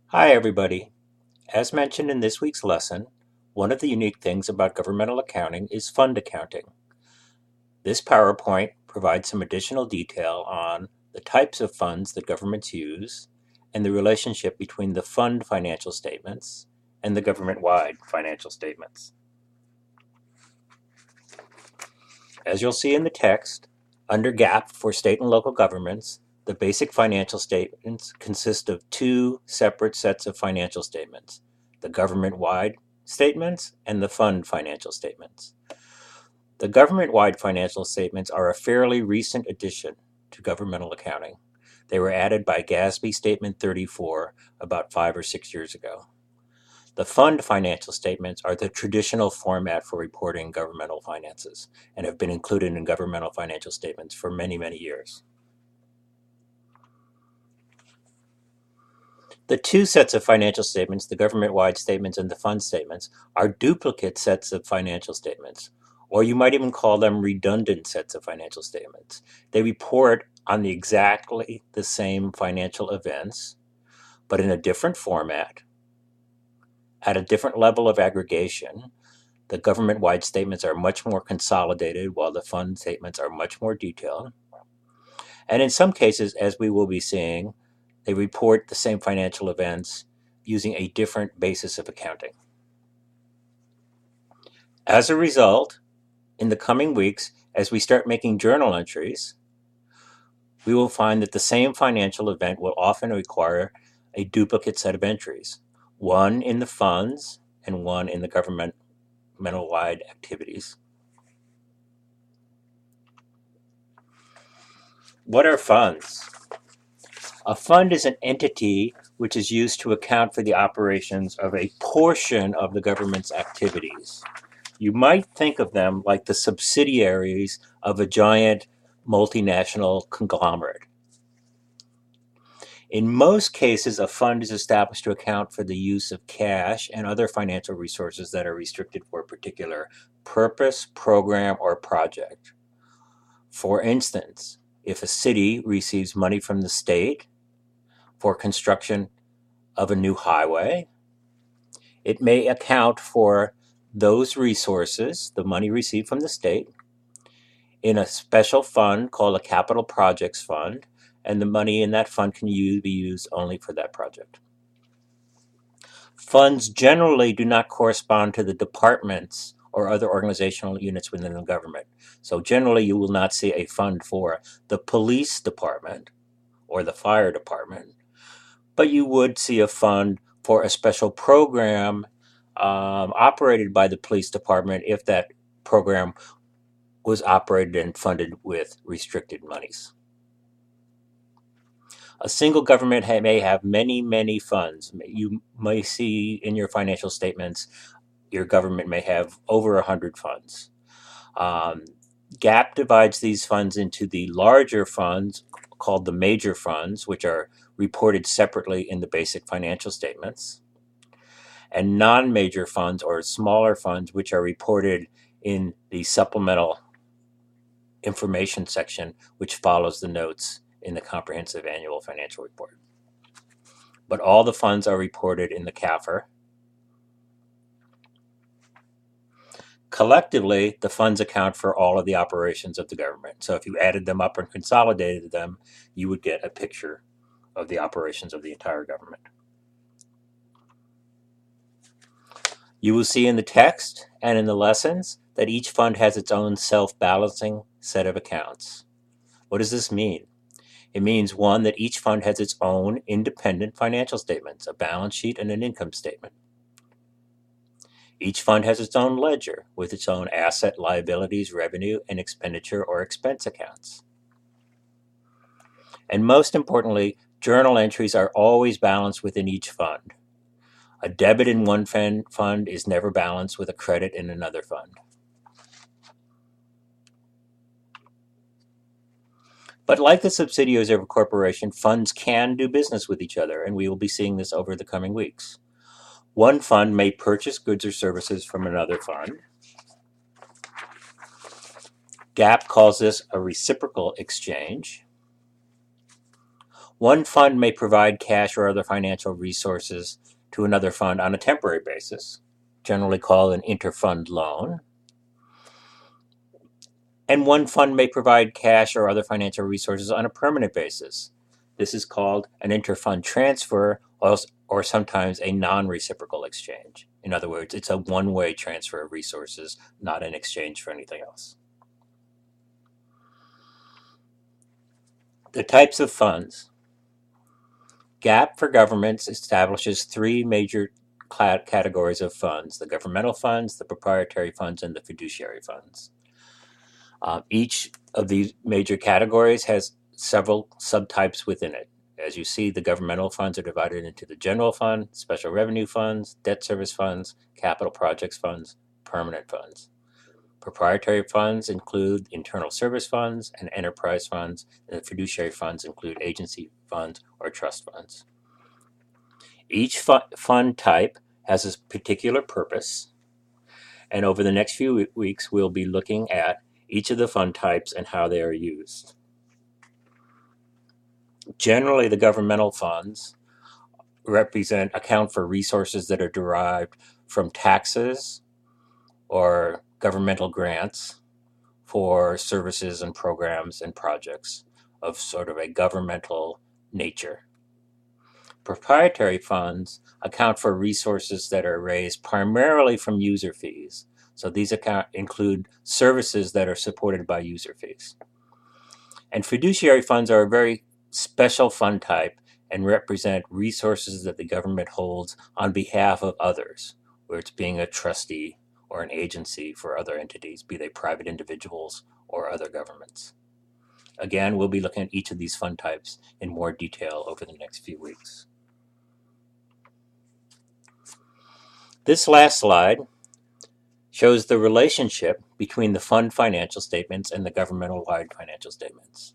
Hi, everybody. As mentioned in this week's lesson, one of the unique things about governmental accounting is fund accounting. This PowerPoint provides some additional detail on the types of funds that governments use and the relationship between the fund financial statements and the government-wide financial statements. As you'll see in the text, under GAAP for state and local governments, the basic financial statements consist of two separate sets of financial statements, the government-wide statements and the fund financial statements. The government-wide financial statements are a fairly recent addition to governmental accounting. They were added by GASB Statement 34 about 5 or 6 years ago. The fund financial statements are the traditional format for reporting governmental finances and have been included in governmental financial statements for many, many years. The two sets of financial statements, the government-wide statements and the fund statements, are duplicate sets of financial statements, or you might even call them redundant sets of financial statements. They report on exactly the same financial events, but in a different format, at a different level of aggregation. The government-wide statements are much more consolidated, while the fund statements are much more detailed. And in some cases, as we will be seeing, they report the same financial events using a different basis of accounting. As a result, in the coming weeks, as we start making journal entries, we will find that the same financial event will often require a duplicate set of entries, one in the funds and one in the governmental-wide activities. What are funds? A fund is an entity which is used to account for the operations of a portion of the government's activities. You might think of them like the subsidiaries of a giant multinational conglomerate. In most cases, a fund is established to account for the use of cash and other financial resources that are restricted for a particular purpose, program, or project. For instance, if a city receives money from the state for construction of a new highway, it may account for those resources, the money received from the state, in a special fund called a capital projects fund, and the money in that fund can be used only for that project. Funds generally do not correspond to the departments or other organizational units within the government. So generally you will not see a fund for the police department or the fire department, but you would see a fund for a special program operated by the police department if that program was operated and funded with restricted monies. A single government may have many, many funds. You may see in your financial statements, your government may have over 100 funds. GAAP divides these funds into the larger funds called the major funds, which are reported separately in the basic financial statements, and non-major funds or smaller funds, which are reported in the supplemental information section, which follows the notes in the comprehensive annual financial report. But all the funds are reported in the CAFR. Collectively, the funds account for all of the operations of the government. So if you added them up and consolidated them, you would get a picture of the operations of the entire government. You will see in the text and in the lessons that each fund has its own self-balancing set of accounts. What does this mean? It means, one, that each fund has its own independent financial statements, a balance sheet and an income statement. Each fund has its own ledger with its own asset, liabilities, revenue, and expenditure or expense accounts. And most importantly, journal entries are always balanced within each fund. A debit in one fund is never balanced with a credit in another fund. But like the subsidiaries of a corporation, funds can do business with each other, and we will be seeing this over the coming weeks. One fund may purchase goods or services from another fund. GAAP calls this a reciprocal exchange. One fund may provide cash or other financial resources to another fund on a temporary basis, generally called an interfund loan. And one fund may provide cash or other financial resources on a permanent basis. This is called an interfund transfer, or sometimes a non-reciprocal exchange. In other words, it's a one-way transfer of resources, not in exchange for anything else. The types of funds. GAAP for governments establishes three major categories of funds: the governmental funds, the proprietary funds, and the fiduciary funds. Each of these major categories has several subtypes within it. As you see, the governmental funds are divided into the general fund, special revenue funds, debt service funds, capital projects funds, permanent funds. Proprietary funds include internal service funds and enterprise funds, and the fiduciary funds include agency funds or trust funds. Each fund type has a particular purpose, and over the next few weeks, we'll be looking at each of the fund types and how they are used. Generally, the governmental funds account for resources that are derived from taxes or governmental grants for services and programs and projects of sort of a governmental nature. Proprietary funds account for resources that are raised primarily from user fees. So these include services that are supported by user fees. And fiduciary funds are a very special fund type and represent resources that the government holds on behalf of others, where it's being a trustee or an agency for other entities, be they private individuals or other governments. Again, we'll be looking at each of these fund types in more detail over the next few weeks. This last slide shows the relationship between the fund financial statements and the governmental-wide financial statements.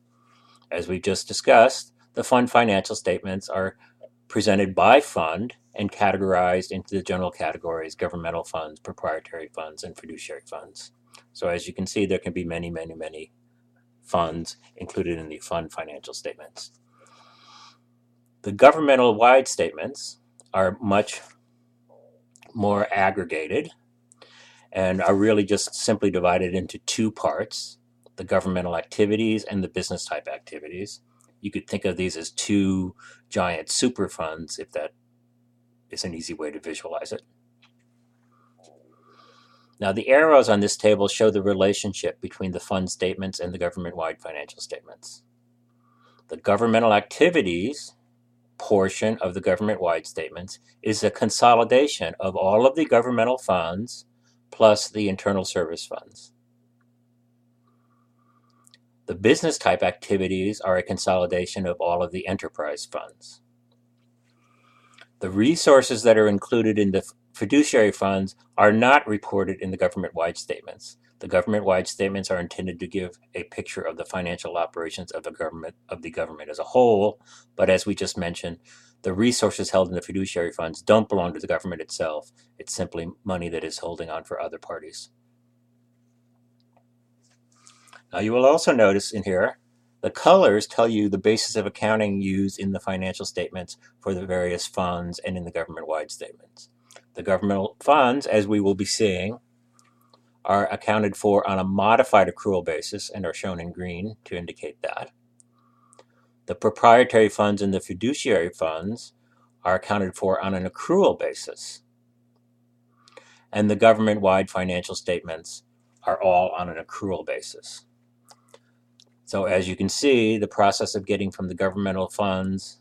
As we just discussed, the fund financial statements are presented by fund and categorized into the general categories: governmental funds, proprietary funds, and fiduciary funds. So as you can see, there can be many, many, many funds included in the fund financial statements. The governmental-wide statements are much more aggregated and are really just simply divided into two parts: the governmental activities and the business type activities. You could think of these as two giant super funds, if that is an easy way to visualize it. Now, the arrows on this table show the relationship between the fund statements and the government-wide financial statements. The governmental activities portion of the government-wide statements is a consolidation of all of the governmental funds plus the internal service funds. The business type activities are a consolidation of all of the enterprise funds. The resources that are included in the fiduciary funds are not reported in the government-wide statements. The government-wide statements are intended to give a picture of the financial operations of the government as a whole, but as we just mentioned, the resources held in the fiduciary funds don't belong to the government itself. It's simply money that is holding on for other parties. Now, you will also notice in here, the colors tell you the basis of accounting used in the financial statements for the various funds and in the government-wide statements. The governmental funds, as we will be seeing, are accounted for on a modified accrual basis and are shown in green to indicate that. The proprietary funds and the fiduciary funds are accounted for on an accrual basis. And the government-wide financial statements are all on an accrual basis. So as you can see, the process of getting from the governmental funds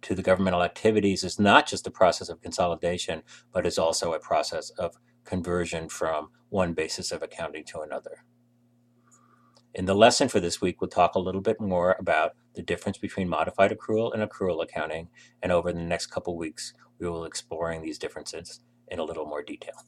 to the governmental activities is not just a process of consolidation, but is also a process of conversion from one basis of accounting to another. In the lesson for this week, we'll talk a little bit more about the difference between modified accrual and accrual accounting, and over the next couple weeks, we will be exploring these differences in a little more detail.